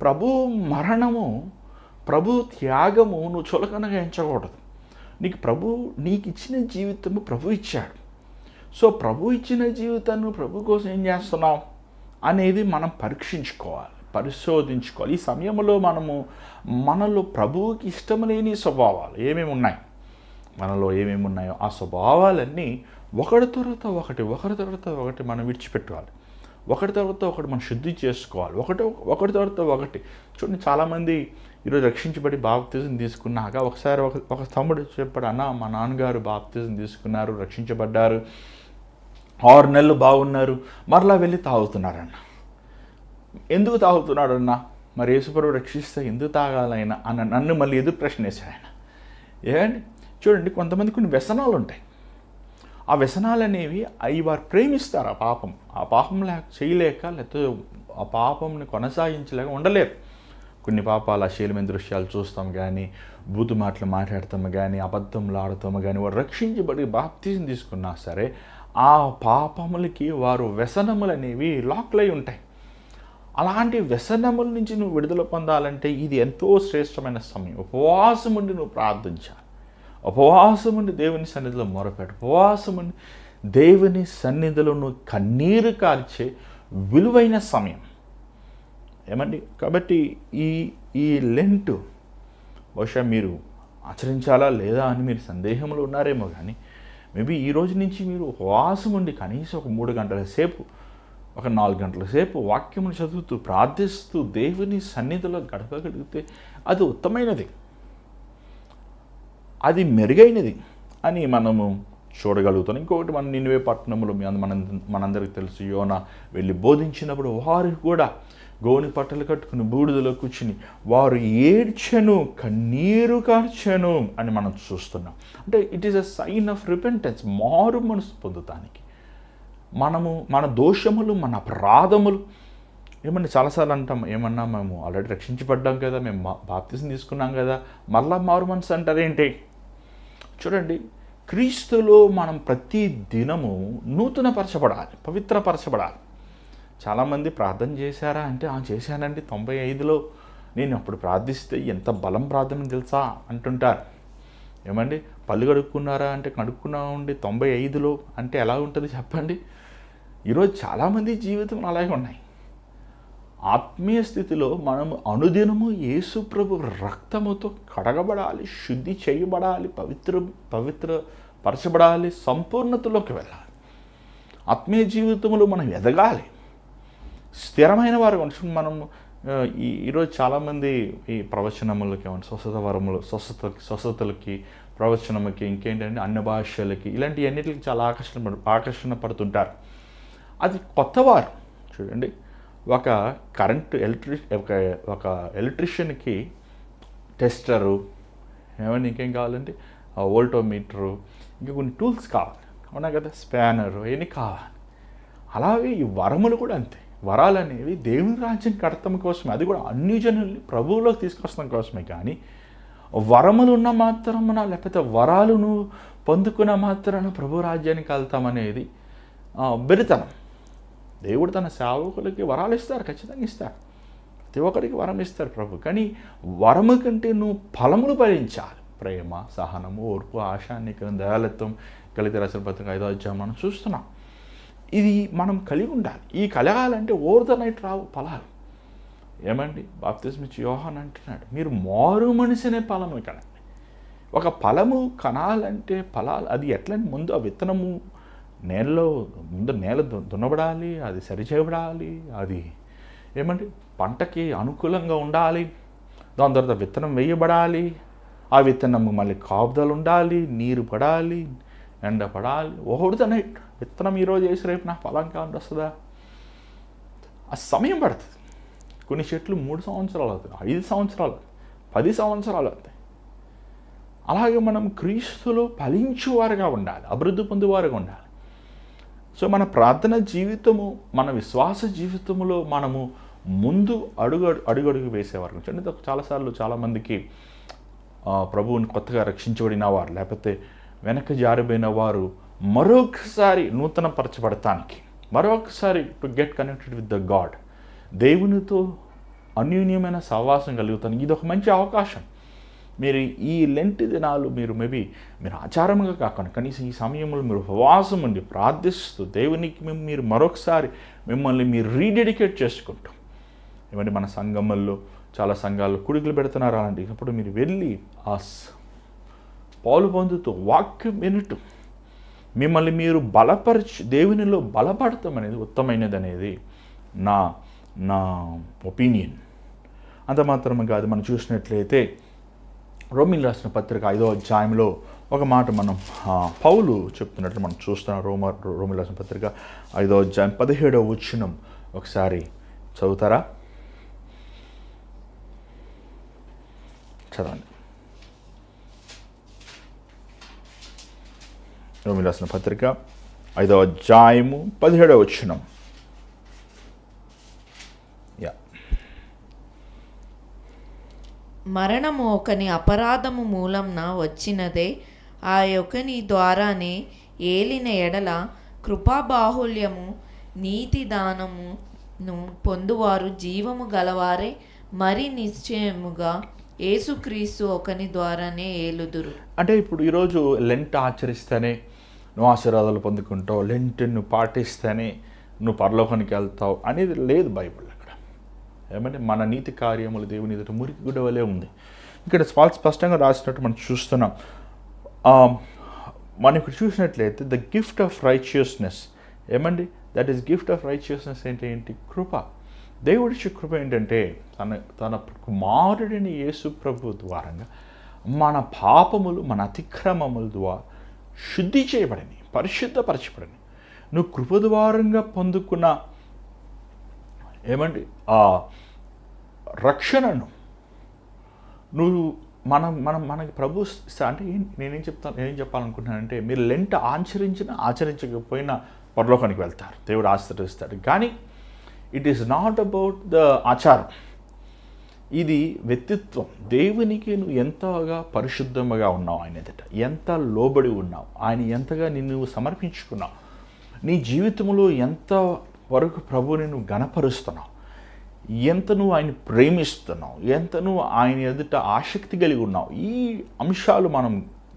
ప్రభు మరణము, ప్రభు త్యాగము నువ్వు చులకనగా ఎంచకూడదు. నీకు ఇచ్చిన జీవితము ప్రభు ఇచ్చాడు. సో ప్రభు ఇచ్చిన జీవితాన్ని ప్రభు కోసం ఏం చేస్తున్నాం అనేది మనం పరీక్షించుకోవాలి, పరిశోధించుకోవాలి. ఈ సమయంలో మనలో ప్రభువుకి ఇష్టం లేని స్వభావాలు ఏమేమి ఉన్నాయి, మనలో ఏమేమి ఉన్నాయో ఆ స్వభావాలన్నీ ఒకటి తర్వాత ఒకటి మనం విడిచిపెట్టుకోవాలి. ఒకటి తర్వాత ఒకటి మనం శుద్ధి చేసుకోవాలి. ఒకటి తర్వాత ఒకటి. చూడండి, చాలామంది ఈరోజు రక్షించబడి బాప్తిజం తీసుకున్నాక ఒకసారి ఒక తమ్ముడు చెప్పాడు, అన్న మా నాన్నగారు బాప్తిజం తీసుకున్నారు, రక్షించబడ్డారు, 6 నెలలు బాగున్నారు, మరలా వెళ్ళి తాగుతున్నారన్న. ఎందుకు తాగుతున్నాడన్న? మరి యేసుప్రభు రక్షిస్తే ఎందుకు తాగాలైనా అన్న నన్ను మళ్ళీ ఎదురు ప్రశ్న వేశాడు ఆయన. ఏమండి, చూడండి, కొంతమంది కొన్ని వ్యసనాలు ఉంటాయి. ఆ వ్యసనాలు అనేవి వారు ప్రేమిస్తారు ఆ పాపం చేయలేక, లేకపోతే ఆ పాపంని కొనసాగించలేక ఉండలేరు. కొన్ని పాపాలు అశ్లీలమైన దృశ్యాలు చూస్తాం కానీ, బూతు మాటలు మాట్లాడతాము కానీ, అబద్ధంలు ఆడతాము కానీ, వారు రక్షించబడి బాప్తిజం తీసుకున్నా సరే ఆ పాపములకి వారు వ్యసనములు అనేవి లాక్లై ఉంటాయి. అలాంటి వ్యసనముల నుంచి నువ్వు విడుదల పొందాలంటే ఇది ఎంతో శ్రేష్టమైన సమయం. ఉపవాసం ఉండి నువ్వు ప్రార్థించాలి. ఉపవాసం ఉండి దేవుని సన్నిధిలో మొరపెట్టు. ఉపవాసం ఉండి దేవుని సన్నిధిలో నువ్వు కన్నీరు కార్చే విలువైన సమయం. ఏమండి, కాబట్టి ఈ లెంట్ బహుశా మీరు ఆచరించాలా లేదా అని మీరు సందేహంలో ఉన్నారేమో, కానీ మేబీ ఈ రోజు నుంచి మీరు ఉపవాసం ఉండి కనీసం ఒక 3 గంటల సేపు, ఒక 4 గంటల సేపు వాక్యమును చదువుతూ ప్రార్థిస్తూ దేవుని సన్నిధిలో గడపగలిగితే అది ఉత్తమైనది, అది మెరుగైనది అని మనము చూడగలుగుతాం. ఇంకొకటి, మన నినివే పట్టణంలో మనందరికీ తెలుసు, యోనా వెళ్ళి బోధించినప్పుడు వారు కూడా గోని పట్టలు కట్టుకుని బూడిదలో కూర్చుని వారు ఏడ్చెను, కన్నీరు కార్చెను అని మనం చూస్తున్నాం. అంటే it is a sign of repentance, మారు మనసు పొందుతానికి. మన దోషములు, మన అపరాధములు ఏమన్నా చాలాసార్లు అంటాం, ఏమన్నా మేము ఆల్రెడీ రక్షించబడ్డాం కదా, మేము బాప్తిజం తీసుకున్నాం కదా, మళ్ళా మారు మనసు అంటారేంటి? చూడండి, క్రీస్తులో మనం ప్రతి దినము నూతనపరచబడాలి, పవిత్రపరచబడాలి. చాలామంది ప్రార్థన చేశారా అంటే, చేశానండి 95లో నేను అప్పుడు ప్రార్థిస్తే ఎంత బలం ప్రార్థన తెలుసా అంటుంటారు. ఏమండి, పళ్ళు కడుక్కున్నారా అంటే కడుక్కున్నా ఉండి 95లో అంటే ఎలా ఉంటుంది చెప్పండి? ఈరోజు చాలామంది జీవితం అలాగే ఉన్నాయి. ఆత్మీయ స్థితిలో మనము అనుదినము యేసు ప్రభు రక్తముతో కడగబడాలి, శుద్ధి చేయబడాలి, పవిత్రపరచబడాలి, సంపూర్ణతలోకి వెళ్ళాలి. ఆత్మీయ జీవితంలో మనం ఎదగాలి, స్థిరమైన వారు కొంచెం. మనము ఈరోజు చాలామంది ఈ ప్రవచనములకి, స్వస్థతలకి, ప్రవచనములకి, ఇంకేంటంటే అన్ని భాషలకి, ఇలాంటి అన్నిటికి చాలా ఆకర్షణ పడుతుంటారు. అది కొత్తవారు. చూడండి, ఒక ఎలక్ట్రీషియన్కి టెస్టరు, ఏమైనా ఇంకేం కావాలంటే వోల్టోమీటరు, ఇంకా కొన్ని టూల్స్ కావాలి, అవునా కదా, స్పానరు, ఇవన్నీ కావాలి. అలాగే ఈ వరములు కూడా అంతే. వరాలు అనేవి దేవుని రాజ్యం కడతం కోసమే, అది కూడా అన్ని జనుల్ని ప్రభువులోకి తీసుకొస్తాం కోసమే. కానీ వరములు ఉన్న మాత్రమున, లేకపోతే వరాలను పొందుకున్న మాత్రాన ప్రభు రాజ్యానికి వెళ్తామనేది బెరితనం. దేవుడు తన సేవకులకి వరాలు ఇస్తారు, ఖచ్చితంగా ఇస్తారు, ప్రతి ఒక్కరికి వరం ఇస్తారు ప్రభు. కానీ వరము కంటే నువ్వు ఫలములు ఫలించాలి. ప్రేమ, సహనము, ఓర్పు, ఆశ, నిగ్రహం, దయాళత్వం, గళితీయుల రాసిన పత్రిక 5వ అధ్యాయం మనం చూస్తున్నాం. ఇది మనం కలిగి ఉండాలి. ఈ కలగాలంటే ఓవర్ ద నైట్ రావు ఫలాలు. ఏమండి, బాప్తిజం ఇచ్చి యోహాన్ అంటున్నాడు, మీరు మారు మనిషినే ఫలము కనండి. ఒక ఫలము కనాలంటే ఫలాలు అది ఎట్లా, ముందు ఆ విత్తనము నేల దున్నబడాలి, అది సరిచేయబడాలి, అది ఏమండి పంటకి అనుకూలంగా ఉండాలి. దాని తర్వాత విత్తనం వేయబడాలి, ఆ విత్తనము మళ్ళీ కాపుదలు ఉండాలి, నీరు పడాలి, ఎండ పడాలి. ఓవర్ ద నైట్ విత్తనం ఈరోజు వేసి రేపు నా ఫలం కావాలి వస్తుందా? ఆ సమయం పడుతుంది. కొన్ని చెట్లు 3 సంవత్సరాలు అవుతాయి, 5 సంవత్సరాలు, 10 సంవత్సరాలు అవుతాయి. అలాగే మనం క్రీస్తులో ఫలించువారుగా ఉండాలి, అభివృద్ధి పొందేవారుగా ఉండాలి. సో మన ప్రార్థన జీవితము, మన విశ్వాస జీవితంలో మనము ముందు అడుగడుగు వేసేవారు. అంటే చాలాసార్లు చాలామందికి ప్రభువుని కొత్తగా రక్షించబడిన వారు, లేకపోతే వెనక జారిపోయిన వారు మరొకసారి నూతనపరచబడటానికి, మరొకసారి to get connected with the God, దేవునితో అన్యోన్యమైన సహవాసం కలుగుతానికి ఇది ఒక మంచి అవకాశం. మీరు ఈ లెంట్ దినాలు మీరు ఆచారంగా కాకుండా కనీసం ఈ సమయంలో మీరు ఉపవాసం ఉండి ప్రార్థిస్తూ దేవునికి మీరు మరొకసారి మిమ్మల్ని మీరు రీడెడికేట్ చేసుకుంటాం. ఏమంటే మన సంఘముల్లో చాలా సంఘాల్లో కుడికలు పెడుతున్నారు అలాంటి. అప్పుడు మీరు వెళ్ళి పాలు పొందుతూ వాక్యం వినటం, మిమ్మల్ని మీరు బలపరిచి దేవునిలో బలపడటం అనేది ఉత్తమైనది అనేది నా ఒపీనియన్. అంత మాత్రమే కాదు, మనం చూసినట్లయితే రోమీలు రాసిన పత్రిక 5వ అధ్యాయంలో ఒక మాట మనం పౌలు చెప్తున్నట్లు మనం చూస్తున్నాం. రోమీలు రాసిన పత్రిక 5వ అధ్యాయం 17వ వచనం ఒకసారి చదువుతారా? చదవండి. రోమీలు రాసిన పత్రిక 5వ అధ్యాయము 17వ వచనం. మరణము ఒకని అపరాధము మూలంన వచ్చినదే, ఆ యొక్కని ద్వారానే ఏలిన ఎడల కృపాబాహుల్యము నీతి దానమును పొందువారు జీవము గలవారే మరి నిశ్చయముగా యేసుక్రీస్తు ఒకని ద్వారానే ఏలుదురు. అంటే ఇప్పుడు ఈరోజు లెంట్ ఆచరిస్తేనే నువ్వు ఆశీర్వాదాలు పొందుకుంటావు, లెంట్ నువ్వు పాటిస్తేనే నువ్వు పరలోకానికి వెళ్తావు అనేది లేదు బైబిల్. ఏమంటే మన నీతి కార్యములు దేవుని ఎదుట మురికి గుడ్డ వలె ఉంది. ఇక్కడ స్పష్టంగా రాసినట్టు మనం చూస్తున్నాం. మనం ఇక్కడ చూసినట్లయితే ద గిఫ్ట్ ఆఫ్ రైచియస్నెస్, ఏమండి that is gift of righteousness ఏంటి? కృప. దేవుడిచ్చే కృప ఏంటంటే తన కుమారుడిని యేసు ప్రభు ద్వారంగా మన పాపములు మన అతిక్రమముల ద్వారా శుద్ధి చేయబడని, పరిశుద్ధపరచబడని, నువ్వు కృప ద్వారంగా పొందుకున్న ఏమండి ఆ రక్షణను నువ్వు మనకి ప్రభు అంటే నేనేం చెప్పాలనుకుంటున్నానంటే, మీరు లెంట్ ఆచరించకపోయినా పరలోకానికి వెళ్తారు, దేవుడు ఆశీర్వదిస్తాడు. కానీ it is not about the ఆచారం, ఇది వ్యక్తిత్వం. దేవునికి నువ్వు ఎంతగా పరిశుద్ధంగా ఉన్నావు, ఆయన ఎదుట ఎంత లోబడి ఉన్నావు, ఆయన ఎంతగా నిన్ను సమర్పించుకున్నావు, నీ జీవితంలో ఎంత వరకు ప్రభువుని నువ్వు గణపరుస్తున్నావు, ఎంత నువ్వు ఆయన ప్రేమిస్తున్నావు, ఎంత నువ్వు ఆయన ఎదుట ఆసక్తి కలిగి ఉన్నావు, ఈ అంశాలు మనం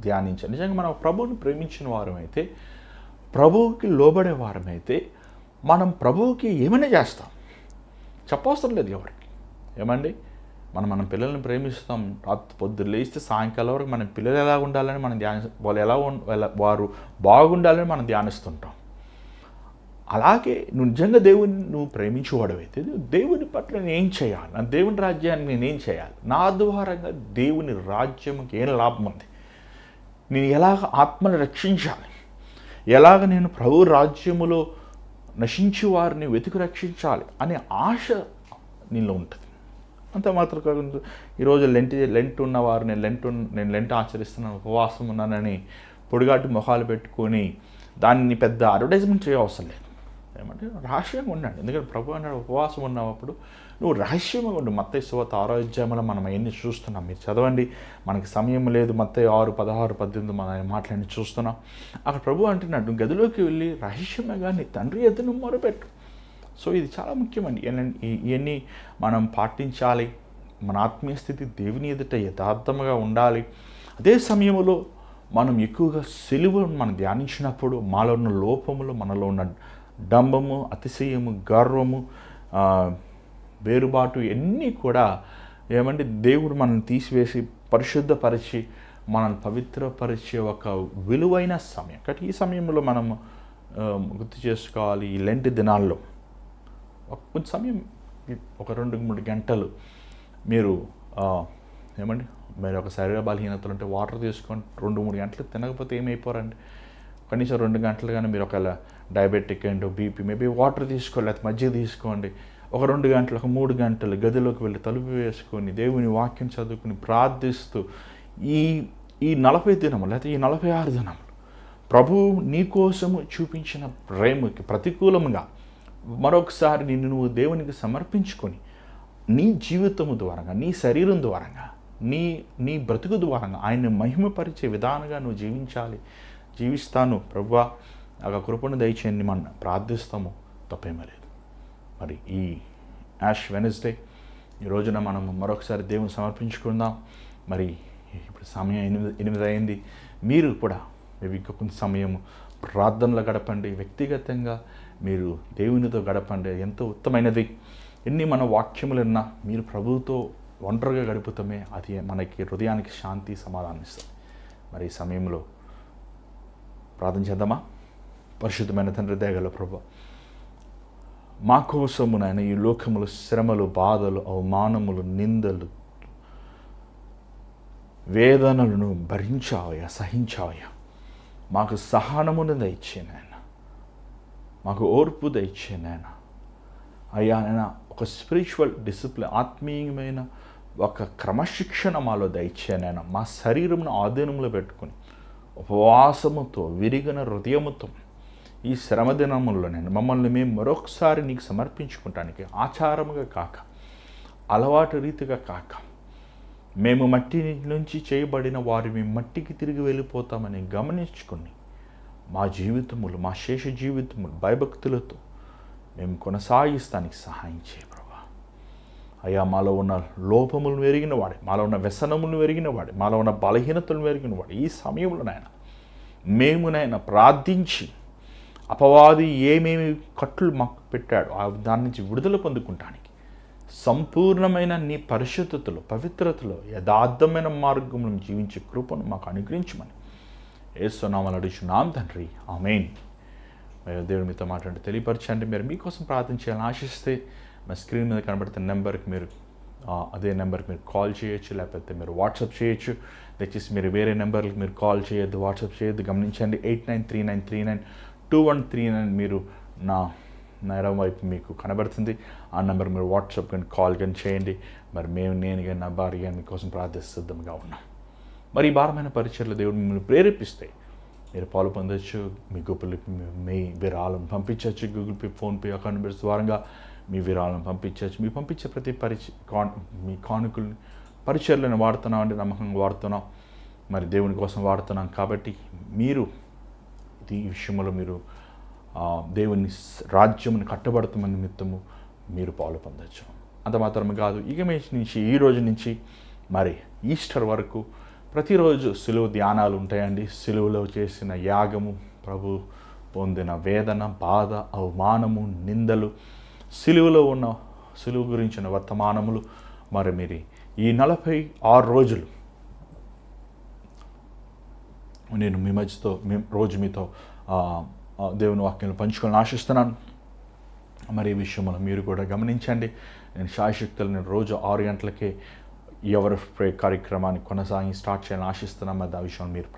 ధ్యానించాలి. నిజంగా మనం ప్రభువుని ప్రేమించిన వారమైతే, ప్రభువుకి లోబడే వారమైతే మనం ప్రభువుకి ఏమైనా చేస్తాం, చెప్పవసరం లేదు ఎవరికి. ఏమండి మన పిల్లల్ని ప్రేమిస్తాం, రాత్రి పొద్దున్న లేస్తే సాయంకాలం వరకు మన పిల్లలు ఎలా ఉండాలని మనం వారు బాగుండాలని మనం ధ్యానిస్తుంటాం. అలాగే నువ్వు నిజంగా దేవుని ప్రేమించేవాడవైతే దేవుని పట్ల నేను ఏం చేయాలి, నా దేవుని రాజ్యాన్ని నేనేం చేయాలి, నా ద్వారంగా దేవుని రాజ్యంకి ఏం లాభం ఉంది, నేను ఎలాగ ఆత్మను రక్షించాలి, ఎలాగ నేను ప్రభు రాజ్యములో నశించి వారిని వెతికి రక్షించాలి అనే ఆశ నీలో ఉంటుంది. అంత మాత్రం కాకుండా ఈరోజు లెంట్ ఉన్నవారు నేను లెంట్ ఆచరిస్తున్నాను, ఉపవాసం ఉన్నానని పొడిగాటి మొహాలు పెట్టుకొని దాన్ని పెద్ద అడ్వర్టైజ్మెంట్ చేయవసరం లేదు. ఏమంటే రహస్యంగా ఉండండి. ఎందుకంటే ప్రభు అన్నాడు ఉపవాసం ఉన్నప్పుడు నువ్వు రహస్యంగా ఉండు. మత్తయి సువార్త 6వ అధ్యాయంలో మనం అవన్నీ చూస్తున్నాం, మీరు చదవండి, మనకి సమయం లేదు. మత్తయి 6, 16, 18 మనం మాట్లాడి చూస్తున్నాం. అక్కడ ప్రభు అంటున్నాడు, నువ్వు గదిలోకి వెళ్ళి రహస్యంగా నీ తండ్రి ఎదురు మొరపెట్టు. సో ఇది చాలా ముఖ్యమండి. ఇవన్నీ మనం పాటించాలి. మన ఆత్మీయ స్థితి దేవుని ఎదుట యథార్థంగా ఉండాలి. అదే సమయంలో మనం ఎక్కువగా సిలువను మనం ధ్యానించినప్పుడు మాలో ఉన్న లోపములు, మనలో ఉన్న డంబము, అతిశయము, గర్వము, వేరుబాటు ఇవన్నీ కూడా ఏమంటే దేవుడు మనల్ని తీసివేసి పరిశుద్ధపరిచి మనల్ని పవిత్రపరిచే ఒక విలువైన సమయం. కాబట్టి ఈ సమయంలో మనం గుర్తు చేసుకోవాలి. ఈ లెంట్ దినాల్లో కొంచెం సమయం, ఒక 2-3 గంటలు మీరు ఏమండి మీరు ఒక శరీర బలహీనతలు ఉంటే వాటర్ తీసుకొని 2-3 గంటలు తినకపోతే ఏమైపోరండి. కనీసం 2 గంటలు కానీ మీరు ఒకవేళ diabetic and BP maybe water తీసుకోవాలి, లేకపోతే మజ్జిగ తీసుకోండి. ఒక 2 గంటలు, ఒక 3 గంటలు గదిలోకి వెళ్ళి తలుపు వేసుకొని దేవుని వాక్యం చదువుకుని ప్రార్థిస్తూ ఈ 40 దినములు లేకపోతే ఈ 46 దినములు ప్రభువు నీ కోసము చూపించిన ప్రేమకి ప్రతికూలంగా మరొకసారి నువ్వు దేవునికి సమర్పించుకొని నీ జీవితము ద్వారంగా, నీ శరీరం ద్వారంగా, నీ బ్రతుకు ద్వారంగా ఆయన్ని మహిమపరిచే విధానంగా నువ్వు జీవిస్తాను ప్రభువా ఆ కృపను దయచేయండి మనం ప్రార్థిస్తాము, తప్పేమీ లేదు. మరి ఈ యాష్ వెనస్డే ఈ రోజున మనం మరొకసారి దేవుని సమర్పించుకుందాం. మరి ఇప్పుడు సమయం 8 అయింది. మీరు కూడా మేబీ ఇంకా కొంత సమయం ప్రార్థనలో గడపండి. వ్యక్తిగతంగా మీరు దేవునితో గడపండి. ఎంతో ఉత్తమైనది. ఎన్ని మన వాక్యములు విన్నా మీరు ప్రభువుతో ఒంటరిగా గడుపుతామే అది మనకి హృదయానికి శాంతి సమాధానం ఇస్తుంది. మరి ఈ సమయంలో ప్రార్థన చేద్దామా? పరిశుద్ధమైన తండ్రి, దయగల ప్రభువా, మా కోసము నాయన ఈ లోకములు శ్రమలు, బాధలు, అవమానములు, నిందలు, వేదనలను భరించావయ్యా, సహించావయ్యా. మాకు సహనమును దయచే నాయన, మాకు ఓర్పు దయచే నాయన. అయ్యా నాయన, ఒక స్పిరిచువల్ డిసిప్లిన్, ఆత్మీయమైన ఒక క్రమశిక్షణ మాలో దయచే నాయన. మా శరీరమును ఆధీనంలో పెట్టుకుని ఉపవాసముతో విరిగిన హృదయముతో ఈ శ్రమ దినముల్లో నేను మమ్మల్ని మేము మరొకసారి నీకు సమర్పించుకుంటానికి ఆచారముగా కాక, అలవాటు రీతిగా కాక, మేము మట్టి నుంచి చేయబడిన వారి మేము మట్టికి తిరిగి వెళ్ళిపోతామని గమనించుకుని మా జీవితములు, మా శేష జీవితములు భయభక్తులతో మేము కొనసాగిస్తానికి సహాయం చేయ ప్రభా. అయ్యా, మాలో ఉన్న లోపములను ఎరిగిన వాడే, మాలో ఉన్న వ్యసనములను ఎరిగిన వాడే, మాలో ఉన్న బలహీనతలను ఎరిగిన వాడే ఈ సమయంలో నాయన ప్రార్థించి అపవాది ఏమేమి కట్లు మాకు పెట్టాడో దాని నుంచి విడుదల పొందుకుంటానికి సంపూర్ణమైన నీ పరిశుద్ధతలో, పవిత్రతలో, యథార్థమైన మార్గంలో జీవించే కృపను మాకు అనుగ్రహించమని యేసు నామములో అడుగుచున్నాం తండ్రి, ఆమేన్. దేవుడు మీతో మాట్లాడి తెలియపరచండి. మీరు మీకోసం ప్రార్థన చేయాలని ఆశిస్తే మా స్క్రీన్ మీద కనబడుతున్న నెంబర్కి మీరు అదే నెంబర్కి మీరు కాల్ చేయొచ్చు, లేకపోతే మీరు వాట్సాప్ చేయొచ్చు. దయచేసి మీరు వేరే నెంబర్కి మీరు కాల్ చేయొద్దు, వాట్సాప్ చేయొద్దు. గమనించండి, 8939392139 మీరు నా ఎడమ వైపు మీకు కనబడుతుంది. ఆ నెంబర్ మీరు వాట్సాప్ కానీ కాల్ కానీ చేయండి. మరి నేను కానీ నా భార్య కానీ మీకోసం ప్రార్థిస్తుద్దంగా ఉన్నాం. మరి ఈ భారమైన పరిచయలో దేవుడు మిమ్మల్ని ప్రేరేపిస్తే మీరు పాలు పొందొచ్చు. మీ మీ విరాళం పంపించవచ్చు. Google pay, PhonePe account numbers ద్వారంగా మీ విరాళం పంపించవచ్చు. మీ పంపించే ప్రతి మీ కానుకల్ని పరిచయలను వాడుతున్నాం అంటే నమ్మకంగా వాడుతున్నాం. మరి దేవుని కోసం వాడుతున్నాం కాబట్టి మీరు ఈ విషయంలో మీరు దేవుని రాజ్యమును కట్టబడుతున్న నిమిత్తము మీరు పాలు పొందవచ్చు. అంత మాత్రమే కాదు, ఇక నుంచి ఈ రోజు నుంచి మరి ఈస్టర్ వరకు ప్రతిరోజు సిలువ ధ్యానాలు ఉంటాయండి. సిలువలో చేసిన యాగము, ప్రభు పొందిన వేదన, బాధ, అవమానము, నిందలు, సిలువ గురించిన వర్తమానములు. మరి మీరు ఈ 46 రోజులు నేను మీ మధ్యతో రోజు మీతో దేవుని వాక్యాలను పంచుకోవాలని ఆశిస్తున్నాను. మరి ఈ విషయంలో మీరు కూడా గమనించండి. నేను శాయశక్తులు నేను రోజు 6 గంటలకే ఎవరి ప్రే కార్యక్రమాన్ని స్టార్ట్ చేయాలని ఆశిస్తున్నాం. మరి ఆ విషయంలో మీరు